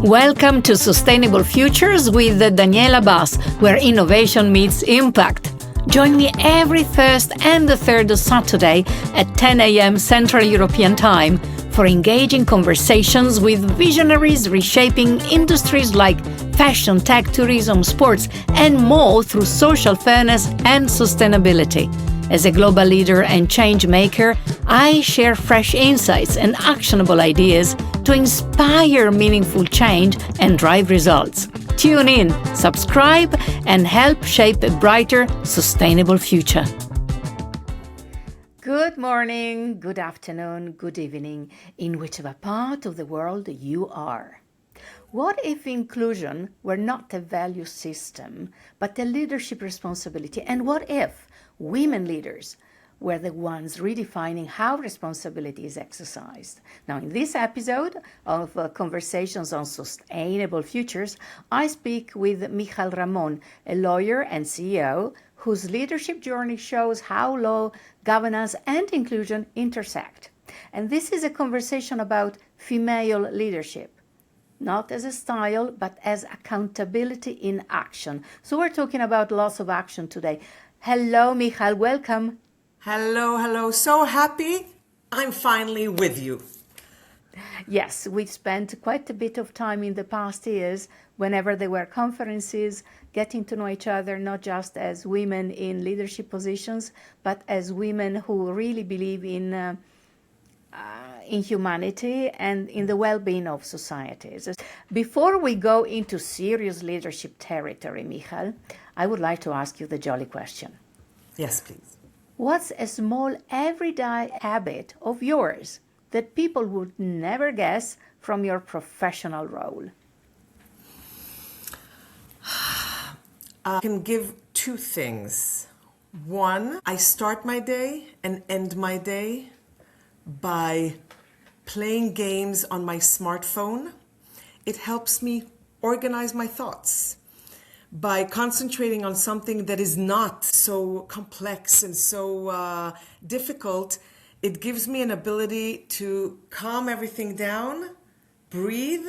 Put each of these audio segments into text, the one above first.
Welcome to Sustainable Futures with Daniela Bas, where innovation meets impact. Join me every first and the third Saturday at 10 a.m. Central European Time for engaging conversations with visionaries reshaping industries like fashion, tech, tourism, sports, and more through social fairness and sustainability. As a global leader and change maker, I share fresh insights and actionable ideas to inspire meaningful change and drive results. Tune in, subscribe, and help shape a brighter, sustainable future. Good morning, good afternoon, good evening, in whichever part of the world you are. What if inclusion were not a value system, but a leadership responsibility? And what if women leaders were the ones redefining how responsibility is exercised? Now, in this episode of Conversations on Sustainable Futures, I speak with Michal Rimon, a lawyer and CEO whose leadership journey shows how law, governance, and inclusion intersect. And this is a conversation about female leadership. Not as a style, but as accountability in action. So we're talking about loss of action today. Hello, Michal. Welcome. Hello. So happy I'm finally with you. Yes, we've spent quite a bit of time in the past years, whenever there were conferences, getting to know each other, not just as women in leadership positions, but as women who really believe in humanity and in the well-being of societies. Before we go into serious leadership territory, Michal, I would like to ask you the jolly question. Yes, please. What's a small everyday habit of yours that people would never guess from your professional role? I can give two things. One, I start my day and end my day by playing games on my smartphone. It helps me organize my thoughts. By concentrating on something that is not so complex and so difficult, it gives me an ability to calm everything down, breathe,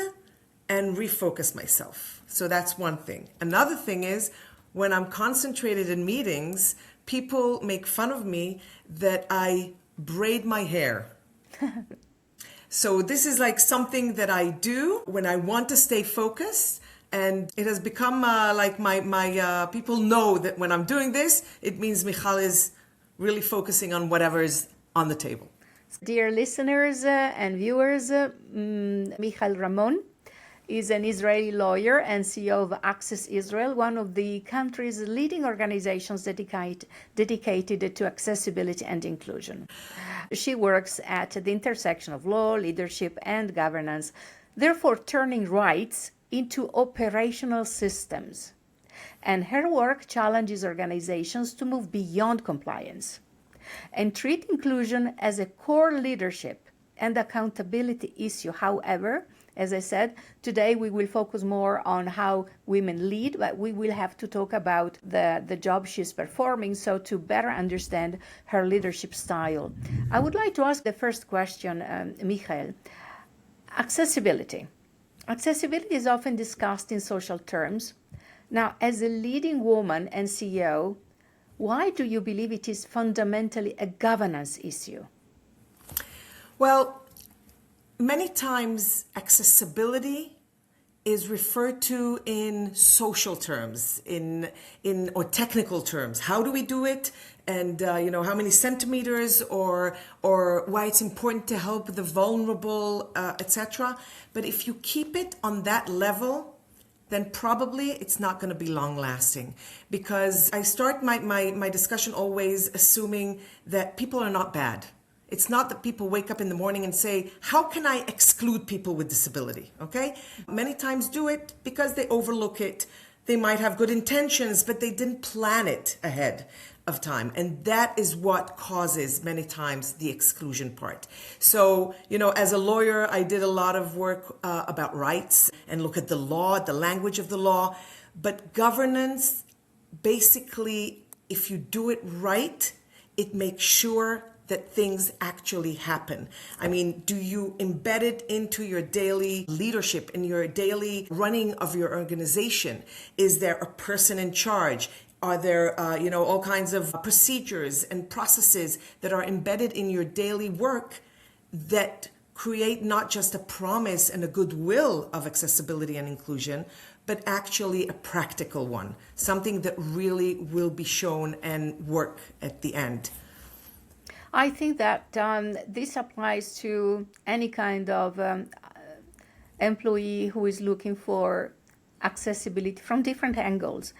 and refocus myself. So that's one thing. Another thing is, when I'm concentrated in meetings, people make fun of me that I braid my hair. So this is like something that I do when I want to stay focused. And it has become like my people know that when I'm doing this, it means Michal is really focusing on whatever is on the table. Dear listeners and viewers, Michal Rimon is an Israeli lawyer and CEO of Access Israel, one of the country's leading organizations dedicated to accessibility and inclusion. She works at the intersection of law, leadership, and governance, therefore turning rights into operational systems. And her work challenges organizations to move beyond compliance and treat inclusion as a core leadership and accountability issue. However, as I said, today we will focus more on how women lead, but we will have to talk about the job she's performing, so to better understand her leadership style. I would like to ask the first question, Michal. Accessibility. Accessibility is often discussed in social terms. Now, as a leading woman and CEO, why do you believe it is fundamentally a governance issue? Well, many times accessibility is referred to in social terms, or technical terms. How do we do it? And how many centimeters, or why it's important to help the vulnerable, etc. But if you keep it on that level, then probably it's not going to be long lasting. Because I start my discussion always assuming that people are not bad. It's not that people wake up in the morning and say, how can I exclude people with disability? Okay? Many times do it because they overlook it. They might have good intentions, but they didn't plan it ahead of time. And that is what causes many times the exclusion part. So, as a lawyer, I did a lot of work about rights and look at the law, the language of the law. But governance, basically, if you do it right, it makes sure that things actually happen? I mean, do you embed it into your daily leadership, in your daily running of your organization? Is there a person in charge? Are there, all kinds of procedures and processes that are embedded in your daily work that create not just a promise and a goodwill of accessibility and inclusion, but actually a practical one, something that really will be shown and work at the end? I think that this applies to any kind of employee who is looking for accessibility from different angles.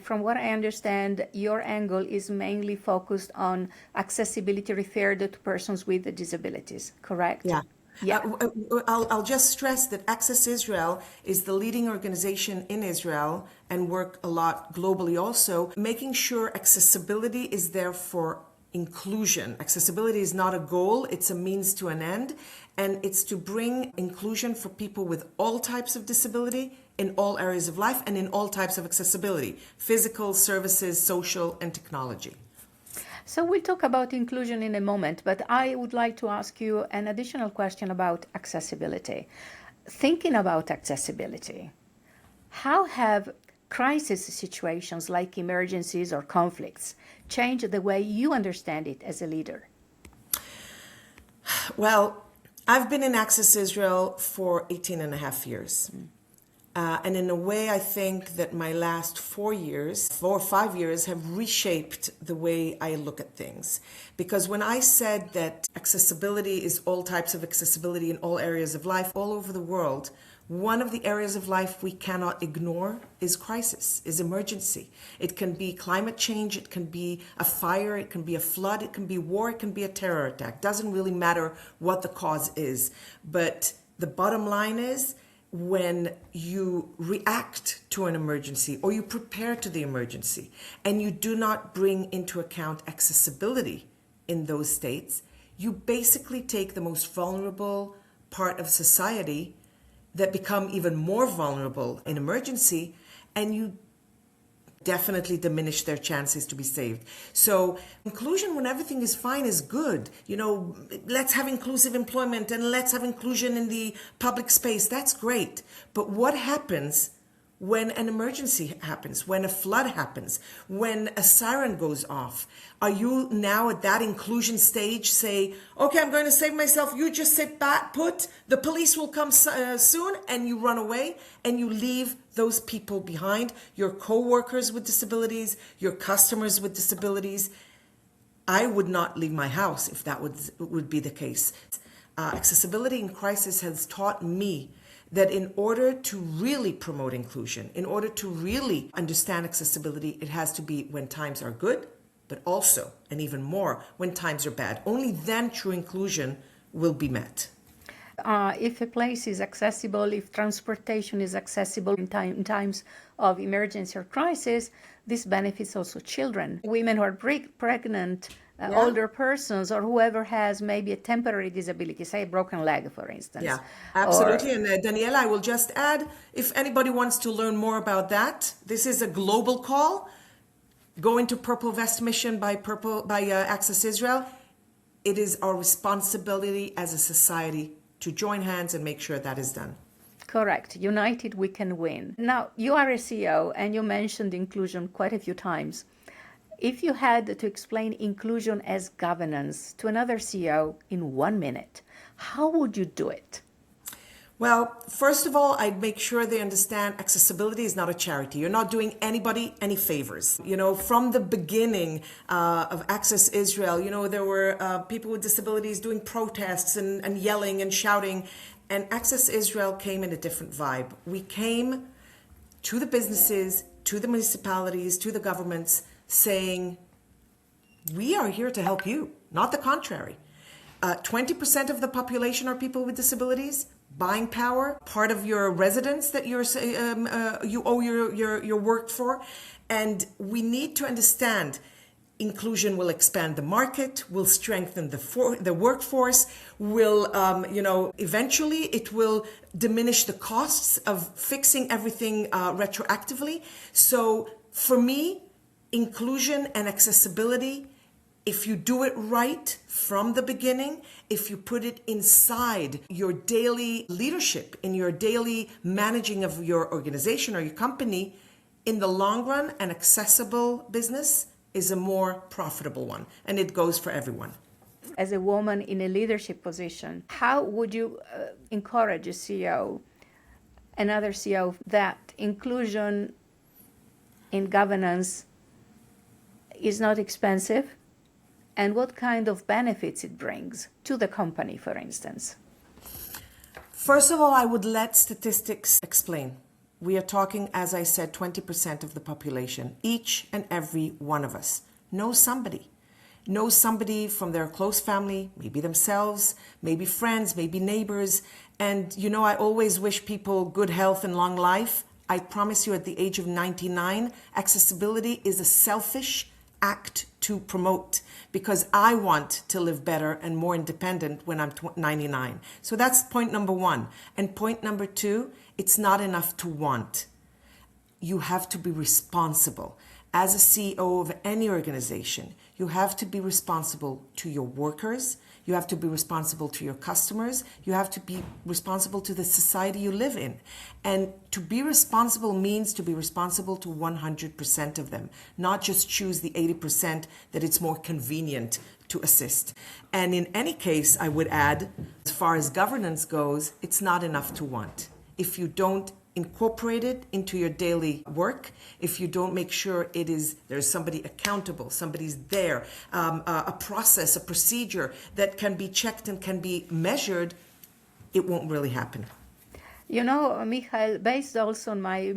From what I understand, your angle is mainly focused on accessibility referred to persons with disabilities, correct? Yeah. Yeah. I'll just stress that Access Israel is the leading organization in Israel and work a lot globally also, making sure accessibility is there for inclusion. Accessibility is not a goal, it's a means to an end, and it's to bring inclusion for people with all types of disability in all areas of life and in all types of accessibility, physical, services, social, and technology. So we'll talk about inclusion in a moment, but I would like to ask you an additional question about accessibility. Thinking about accessibility, how have crisis situations like emergencies or conflicts changed the way you understand it as a leader? Well, I've been in Access Israel for 18 and a half years. And in a way, I think that my last 4 or 5 years have reshaped the way I look at things. Because when I said that accessibility is all types of accessibility in all areas of life, all over the world, one of the areas of life we cannot ignore is crisis, is emergency. It can be climate change, it can be a fire, it can be a flood, it can be war, it can be a terror attack. Doesn't really matter what the cause is. But the bottom line is, when you react to an emergency or you prepare to the emergency and you do not bring into account accessibility in those states, you basically take the most vulnerable part of society that become even more vulnerable in emergency, and you definitely diminish their chances to be saved. So inclusion when everything is fine is good. Let's have inclusive employment and let's have inclusion in the public space. That's great. But what happens when an emergency happens, when a flood happens, when a siren goes off? Are you now at that inclusion stage say, okay, I'm going to save myself, you just sit back, put, the police will come soon, and you run away and you leave those people behind, your co-workers with disabilities, your customers with disabilities? I would not leave my house if that would be the case. Accessibility in crisis has taught me that in order to really promote inclusion, in order to really understand accessibility, it has to be when times are good, but also, and even more, when times are bad. Only then true inclusion will be met. If a place is accessible, if transportation is accessible in times of emergency or crisis, this benefits also children, women who are pregnant, older persons, or whoever has maybe a temporary disability, say a broken leg, for instance. Yeah, absolutely. And Daniela, I will just add, if anybody wants to learn more about that, this is a global call. Go into Purple Vest Mission by Access Israel. It is our responsibility as a society to join hands and make sure that is done. Correct. United, we can win. Now, you are a CEO and you mentioned inclusion quite a few times. If you had to explain inclusion as governance to another CEO in 1 minute, how would you do it? Well, first of all, I'd make sure they understand accessibility is not a charity. You're not doing anybody any favors. From the beginning of Access Israel, there were people with disabilities doing protests and yelling and shouting. And Access Israel came in a different vibe. We came to the businesses, to the municipalities, to the governments, saying, we are here to help you, not the contrary. 20% of the population are people with disabilities. Buying power, part of your residence that you owe your work for. And we need to understand inclusion will expand the market, will strengthen the workforce, will, eventually it will diminish the costs of fixing everything retroactively. So for me, inclusion and accessibility If you do it right from the beginning, if you put it inside your daily leadership, in your daily managing of your organization or your company, in the long run, an accessible business is a more profitable one, and it goes for everyone. As a woman in a leadership position, how would you encourage a CEO, another CEO, that inclusion in governance is not expensive, and what kind of benefits it brings to the company, for instance? First of all, I would let statistics explain. We are talking, as I said, 20% of the population. Each and every one of us knows somebody from their close family, maybe themselves, maybe friends, maybe neighbors. And, I always wish people good health and long life. I promise you, at the age of 99, accessibility is a selfish act to promote, because I want to live better and more independent when I'm 99. So that's point number one. And point number two, it's not enough to want. You have to be responsible. As a CEO of any organization, you have to be responsible to your workers. You have to be responsible to your customers. You have to be responsible to the society you live in. And to be responsible means to be responsible to 100% of them, not just choose the 80% that it's more convenient to assist. And in any case, I would add, as far as governance goes, it's not enough to want. If you don't incorporate it into your daily work, if you don't make sure there's somebody accountable, somebody's there, a process, a procedure that can be checked and can be measured, it won't really happen. Michal, based also on my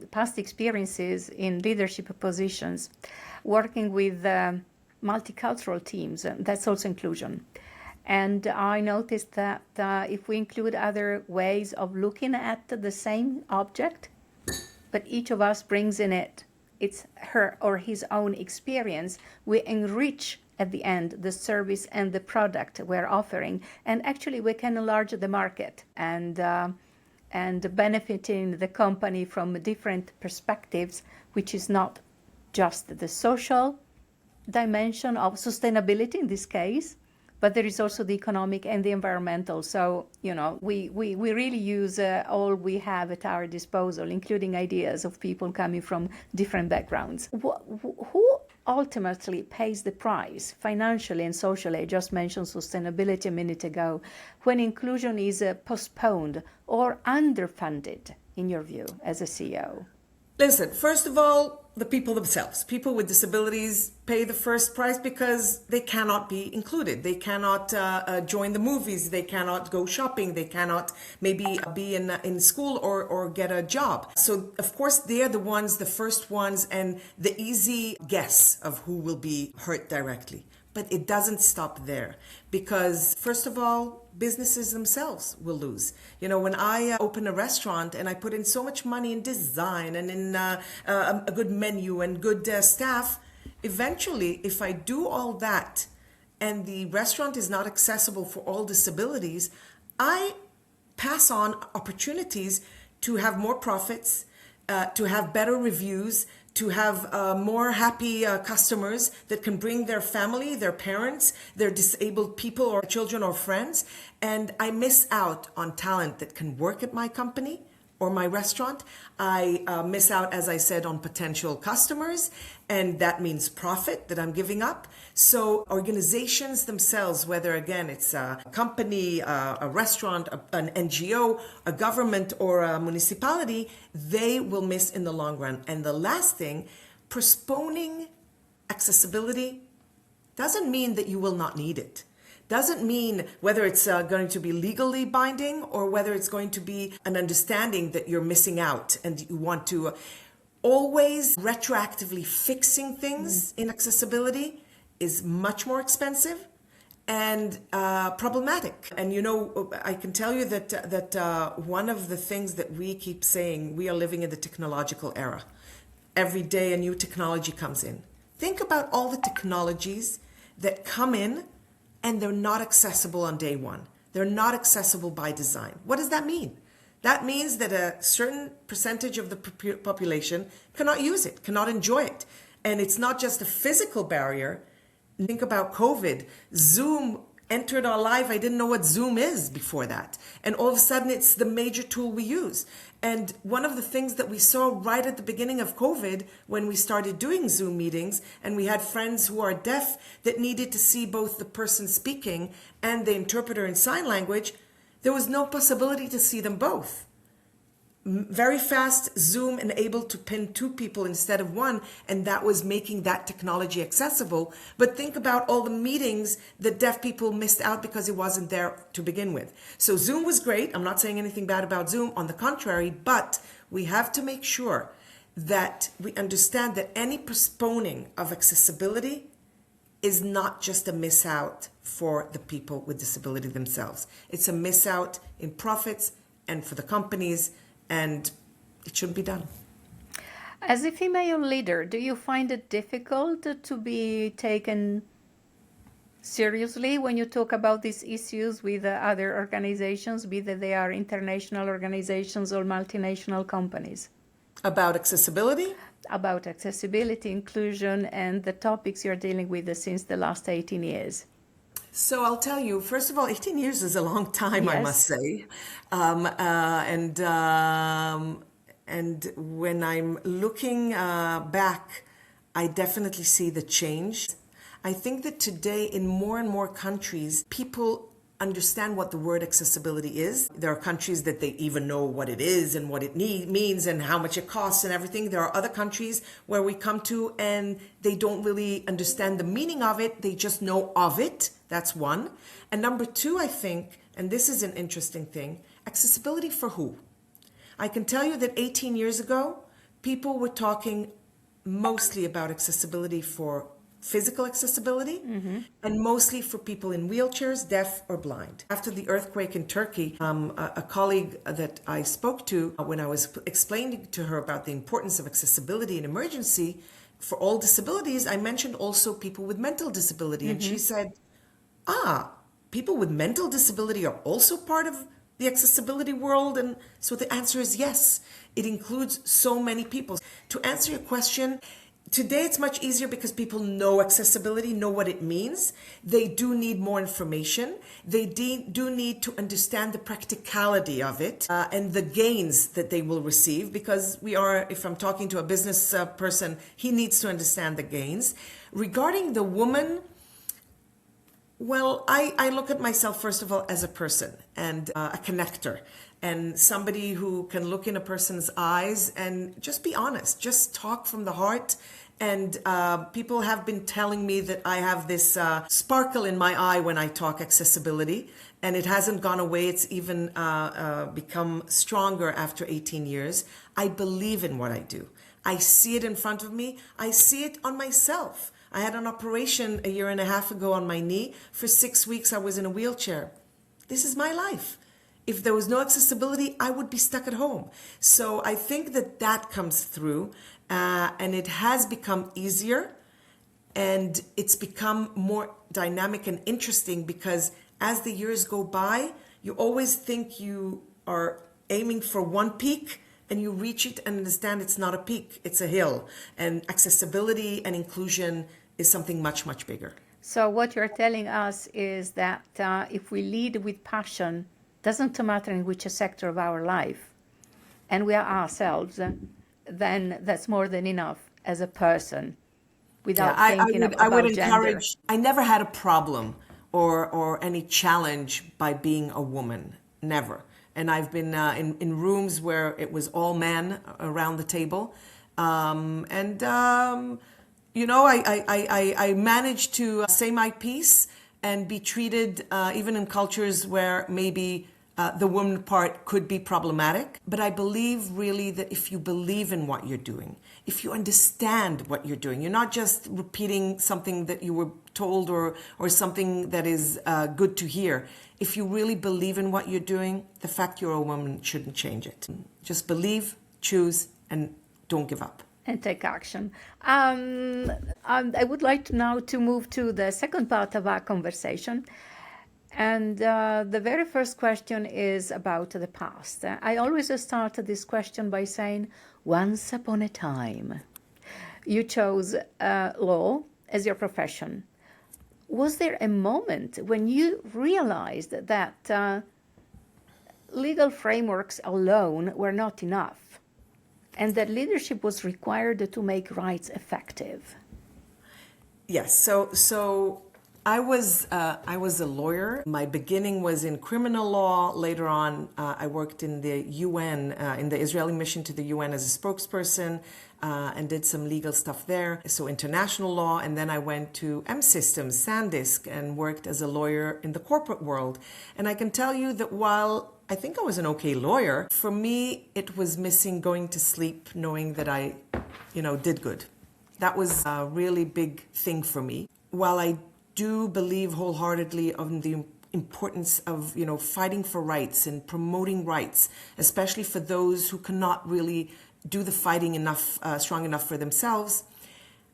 past experiences in leadership positions, working with multicultural teams, that's also inclusion. And I noticed that if we include other ways of looking at the same object, but each of us brings in it's her or his own experience, we enrich at the end the service and the product we're offering. And actually we can enlarge the market and benefiting the company from different perspectives, which is not just the social dimension of sustainability in this case, but there is also the economic and the environmental. So, we really use all we have at our disposal, including ideas of people coming from different backgrounds. Who ultimately pays the price financially and socially? I just mentioned sustainability a minute ago. When inclusion is postponed or underfunded, in your view, as a CEO? Listen, first of all, the people themselves. People with disabilities pay the first price because they cannot be included. They cannot join the movies. They cannot go shopping. They cannot maybe be in school or get a job. So, of course, they're the first ones, and the easy guess of who will be hurt directly. But it doesn't stop there, because, first of all, businesses themselves will lose. When I open a restaurant and I put in so much money in design and in a good menu and good staff, eventually, if I do all that and the restaurant is not accessible for all disabilities, I pass on opportunities to have more profits, to have better reviews, to have more happy customers that can bring their family, their parents, their disabled people or children or friends. And I miss out on talent that can work at my company or my restaurant. I miss out, as I said, on potential customers, and that means profit that I'm giving up. So organizations themselves, whether again it's a company, a restaurant, an NGO, a government, or a municipality, they will miss in the long run. And the last thing, postponing accessibility doesn't mean that you will not need it. Doesn't mean whether it's going to be legally binding or whether it's going to be an understanding that you're missing out and you want to always retroactively fixing things in accessibility is much more expensive and problematic. And I can tell you that one of the things that we keep saying, we are living in the technological era. Every day a new technology comes in. Think about all the technologies that come in and they're not accessible on day one. They're not accessible by design. What does that mean? That means that a certain percentage of the population cannot use it, cannot enjoy it. And it's not just a physical barrier, Think about COVID. Zoom entered our life. I didn't know what Zoom is before that. And all of a sudden, it's the major tool we use. And one of the things that we saw right at the beginning of COVID, when we started doing Zoom meetings, and we had friends who are deaf that needed to see both the person speaking and the interpreter in sign language, there was no possibility to see them both. Very fast, Zoom enabled to pin two people instead of one, and that was making that technology accessible. But think about all the meetings that deaf people missed out because it wasn't there to begin with. So Zoom was great. I'm not saying anything bad about Zoom, on the contrary, but we have to make sure that we understand that any postponing of accessibility is not just a miss out for the people with disability themselves. It's a miss out in profits and for the companies, and it shouldn't be done. As a female leader, do you find it difficult to be taken seriously when you talk about these issues with other organizations, be that they are international organizations or multinational companies? About accessibility? About accessibility, inclusion, and the topics you're dealing with since the last 18 years. So I'll tell you, first of all, 18 years is a long time, I must say. And when I'm looking back, I definitely see the change. I think that today in more and more countries, people understand what the word accessibility is. There are countries that they even know what it is and what it means and how much it costs and everything. There are other countries where we come to and they don't really understand the meaning of it. They just know of it. That's one. And number two, I think, and this is an interesting thing, accessibility for who? I can tell you that 18 years ago, people were talking mostly about accessibility for physical accessibility, and mostly for people in wheelchairs, deaf or blind. After the earthquake in Turkey, a colleague that I spoke to, when I was explaining to her about the importance of accessibility in emergency for all disabilities, I mentioned also people with mental disability. And she said, people with mental disability are also part of the accessibility world? And so the answer is yes. It includes so many people. To answer your question, today it's much easier because people know accessibility, know what it means. They do need more information. They do need to understand the practicality of it and the gains that they will receive, because if I'm talking to a business person, he needs to understand the gains. Regarding the woman, well, I look at myself, first of all, as a person and a connector, and somebody who can look in a person's eyes and just be honest, just talk from the heart. And people have been telling me that I have this sparkle in my eye when I talk accessibility, and it hasn't gone away. It's even become stronger after 18 years. I believe in what I do. I see it in front of me. I see it on myself. I had an operation a year and a half ago on my knee. For 6 weeks, I was in a wheelchair. This is my life. If there was no accessibility, I would be stuck at home. So I think that comes through, and it has become easier, and it's become more dynamic and interesting, because as the years go by, you always think you are aiming for one peak, and you reach it and understand it's not a peak, it's a hill. And accessibility and inclusion is something much, much bigger. So what you're telling us is that if we lead with passion, doesn't matter in which sector of our life, and we are ourselves, then that's more than enough as a person, without thinking about gender. I never had a problem or any challenge by being a woman, never. And I've been in rooms where it was all men around the table. I managed to say my piece and be treated, even in cultures where maybe the woman part could be problematic. But I believe really that if you believe in what you're doing, if you understand what you're doing, you're not just repeating something that you were told or something that is good to hear. If you really believe in what you're doing, the fact you're a woman shouldn't change it. Just believe, choose, and don't give up. And take action. I would like now to move to the second part of our conversation. And the very first question is about the past. I always start this question by saying, once upon a time, you chose law as your profession. Was there a moment when you realized that legal frameworks alone were not enough and that leadership was required to make rights effective? Yes. So I was a lawyer. My beginning was in criminal law. Later on, I worked in the UN, in the Israeli mission to the UN as a spokesperson, and did some legal stuff there. So international law, and then I went to M Systems, SanDisk, and worked as a lawyer in the corporate world. And I can tell you that while I think I was an okay lawyer, for me it was missing going to sleep knowing that I, did good. That was a really big thing for me. While I do believe wholeheartedly on the importance of, fighting for rights and promoting rights, especially for those who cannot really do the fighting enough, strong enough for themselves,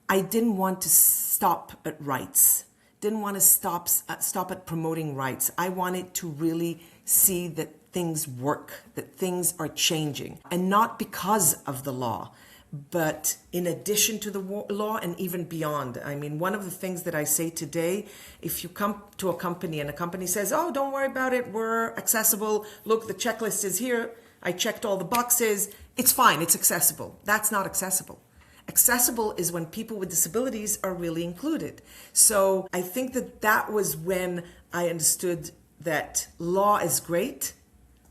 I didn't want to stop at rights. Didn't want to stop at promoting rights. I wanted to really see that things work, that things are changing, and not because of the law, but in addition to the law and even beyond. I mean, one of the things that I say today, if you come to a company and a company says, oh, don't worry about it, we're accessible, look, the checklist is here, I checked all the boxes, it's fine, it's accessible. That's not accessible. Accessible is when people with disabilities are really included. So I think that was when I understood that law is great,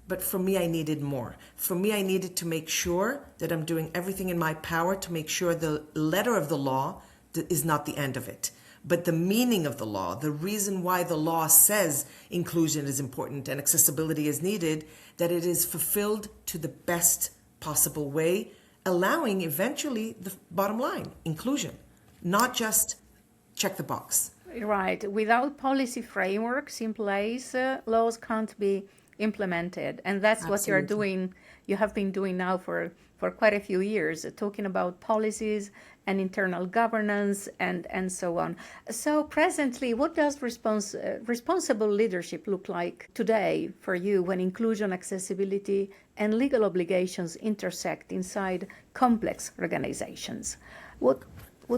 but for me, I needed more. For me, I needed to make sure that I'm doing everything in my power to make sure the letter of the law is not the end of it. But the meaning of the law, the reason why the law says inclusion is important and accessibility is needed, that it is fulfilled to the best possible way, allowing eventually the bottom line, inclusion, not just check the box. Right. Without policy frameworks in place, laws can't be implemented. And that's what you're doing. You have been doing now for quite a few years, talking about policies and internal governance and so on. So presently, what does responsible leadership look like today for you when inclusion, accessibility, and legal obligations intersect inside complex organizations? What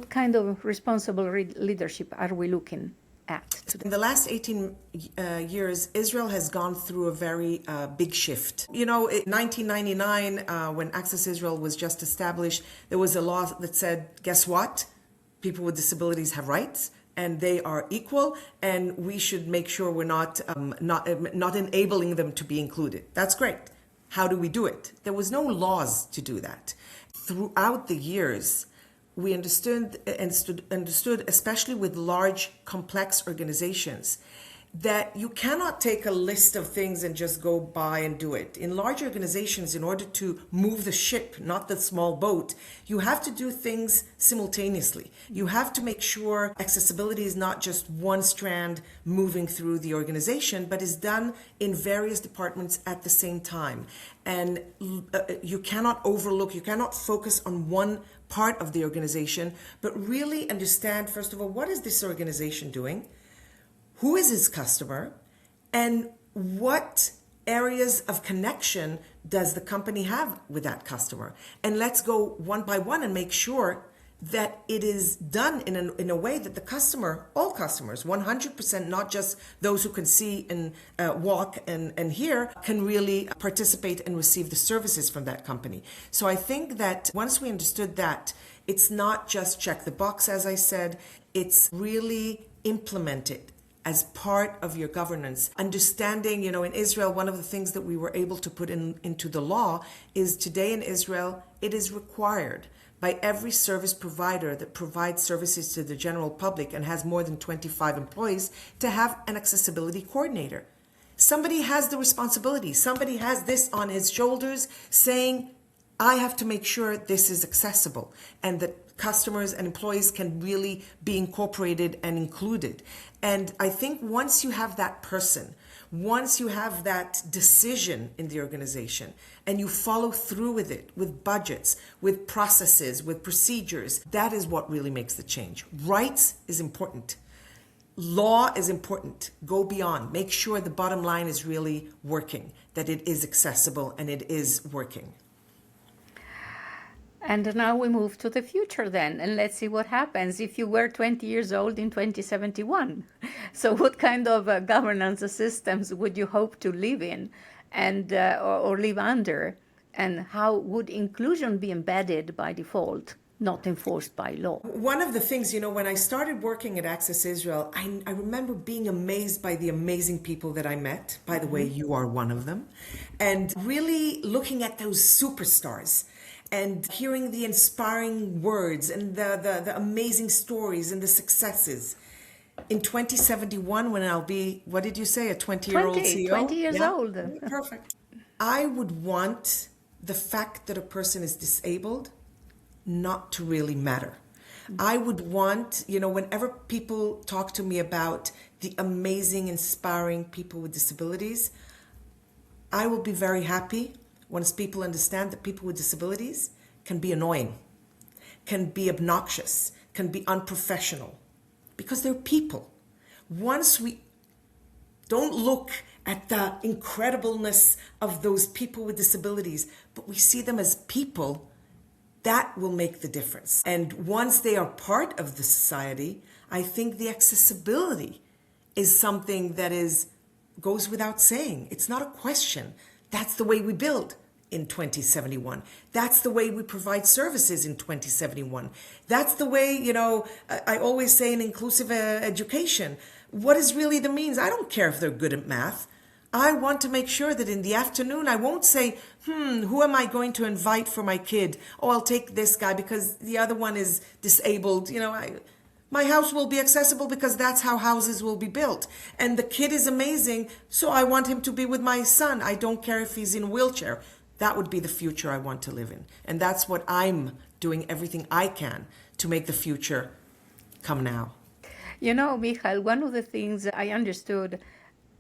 kind of responsible leadership are we looking at today? In the last 18 years, Israel has gone through a very big shift. In 1999, when Access Israel was just established, there was a law that said, guess what? People with disabilities have rights and they are equal, and we should make sure we're not enabling them to be included. That's great. How do we do it? There was no laws to do that. Throughout the years, we understood, especially with large, complex organizations, that you cannot take a list of things and just go by and do it. In large organizations, in order to move the ship, not the small boat, you have to do things simultaneously. You have to make sure accessibility is not just one strand moving through the organization, but is done in various departments at the same time. And you cannot overlook, you cannot focus on one part of the organization, but really understand, first of all, what is this organization doing? Who is its customer? And what areas of connection does the company have with that customer? And let's go one by one and make sure that it is done in a way that the customer, all customers, 100%, not just those who can see and walk and hear, can really participate and receive the services from that company. So I think that once we understood that, it's not just check the box, as I said, it's really implemented as part of your governance. Understanding, in Israel, one of the things that we were able to put into the law is today in Israel, it is required by every service provider that provides services to the general public and has more than 25 employees to have an accessibility coordinator. Somebody has the responsibility. Somebody has this on his shoulders saying, I have to make sure this is accessible and that customers and employees can really be incorporated and included. And I think once you have that person, once you have that decision in the organization and you follow through with it, with budgets, with processes, with procedures, that is what really makes the change. Rights is important. Law is important. Go beyond. Make sure the bottom line is really working, that it is accessible and it is working. And now we move to the future then, and let's see what happens if you were 20 years old in 2071. So what kind of governance systems would you hope to live in and or live under? And how would inclusion be embedded by default, not enforced by law? One of the things, when I started working at Access Israel, I remember being amazed by the amazing people that I met. By the way, you are one of them. And really looking at those superstars and hearing the inspiring words and the amazing stories and the successes. In 2071, when I'll be, what did you say, a 20-year-old CEO? 20 years old. Perfect. I would want the fact that a person is disabled not to really matter. I would want, whenever people talk to me about the amazing, inspiring people with disabilities, I will be very happy once people understand that people with disabilities can be annoying, can be obnoxious, can be unprofessional, because they're people. Once we don't look at the incredibleness of those people with disabilities, but we see them as people, that will make the difference. And once they are part of the society, I think the accessibility is something that goes without saying. It's not a question. That's the way we build in 2071. That's the way we provide services in 2071. That's the way, I always say in inclusive education, what is really the means? I don't care if they're good at math. I want to make sure that in the afternoon, I won't say, who am I going to invite for my kid? Oh, I'll take this guy because the other one is disabled. My house will be accessible because that's how houses will be built. And the kid is amazing, so I want him to be with my son. I don't care if he's in a wheelchair. That would be the future I want to live in. And that's what I'm doing everything I can to make the future come now. Michal, one of the things I understood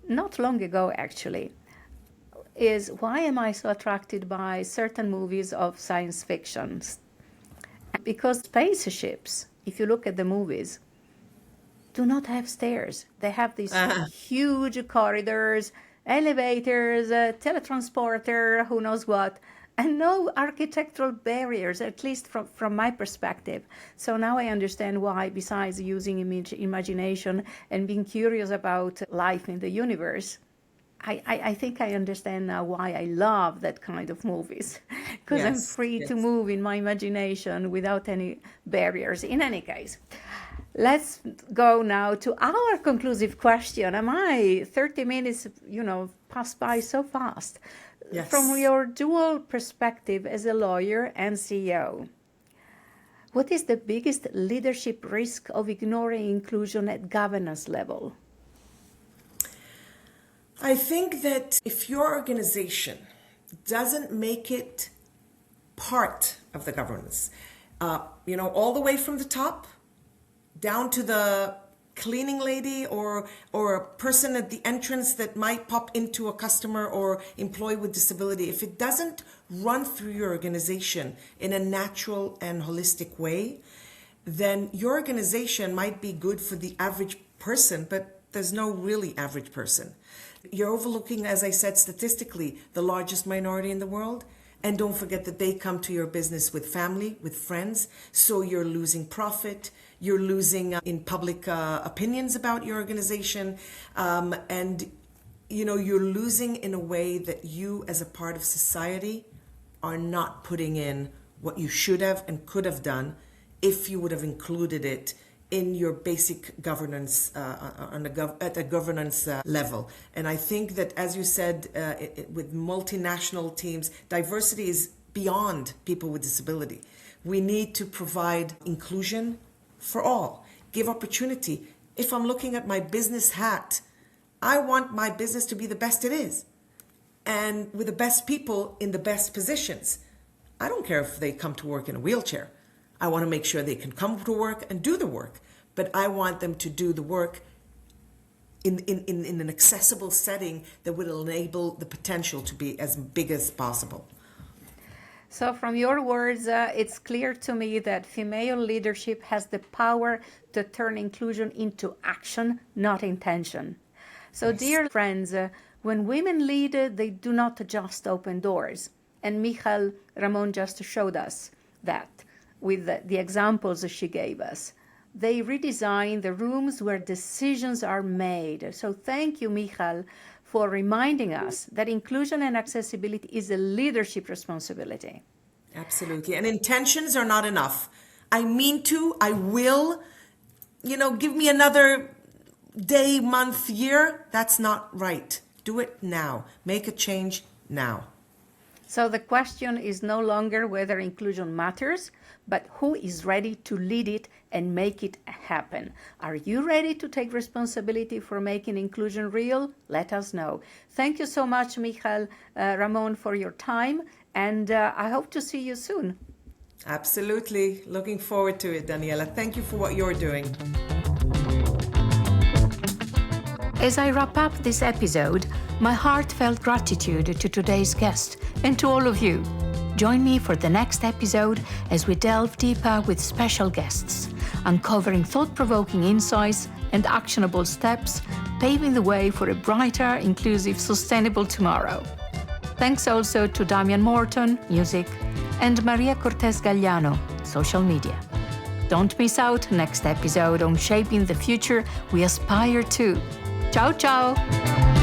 not long ago, actually, is why am I so attracted by certain movies of science fiction? Because spaceships, if you look at the movies, do not have stairs. They have these huge corridors, elevators, teletransporter, who knows what, and no architectural barriers, at least from my perspective. So now I understand why, besides using imagination and being curious about life in the universe, I think I understand now why I love that kind of movies, because I'm free to move in my imagination without any barriers. In any case, let's go now to our conclusive question. 30 minutes, pass by so fast. Yes. From your dual perspective as a lawyer and CEO, what is the biggest leadership risk of ignoring inclusion at governance level? I think that if your organization doesn't make it part of the governance, all the way from the top down to the cleaning lady or a person at the entrance that might pop into a customer or employee with disability, if it doesn't run through your organization in a natural and holistic way, then your organization might be good for the average person, but there's no really average person. You're overlooking, as I said, statistically, the largest minority in the world. And don't forget that they come to your business with family, with friends. So you're losing profit. You're losing in public opinions about your organization. And, you're losing in a way that you, as a part of society, are not putting in what you should have and could have done if you would have included it in your basic governance at a governance level. And I think that, as you said, with multinational teams, diversity is beyond people with disability. We need to provide inclusion for all, give opportunity. If I'm looking at my business hat, I want my business to be the best it is, and with the best people in the best positions. I don't care if they come to work in a wheelchair. I want to make sure they can come to work and do the work, but I want them to do the work in an accessible setting that will enable the potential to be as big as possible. So from your words, it's clear to me that female leadership has the power to turn inclusion into action, not intention. So yes. Dear friends, when women lead, they do not just open doors. And Michal Rimon just showed us. that with the examples she gave us. They redesign the rooms where decisions are made. So thank you, Michal, for reminding us that inclusion and accessibility is a leadership responsibility. Absolutely. And intentions are not enough. I mean to, I will, give me another day, month, year. That's not right. Do it now. Make a change now. So the question is no longer whether inclusion matters, but who is ready to lead it and make it happen. Are you ready to take responsibility for making inclusion real? Let us know. Thank you so much, Michal Rimon, for your time, and I hope to see you soon. Absolutely. Looking forward to it, Daniela. Thank you for what you're doing. As I wrap up this episode, my heartfelt gratitude to today's guest and to all of you. Join me for the next episode as we delve deeper with special guests, uncovering thought-provoking insights and actionable steps, paving the way for a brighter, inclusive, sustainable tomorrow. Thanks also to Damian Morton, music, and Maria Cortez Galliano, social media. Don't miss out next episode on shaping the future we aspire to. Ciao, ciao!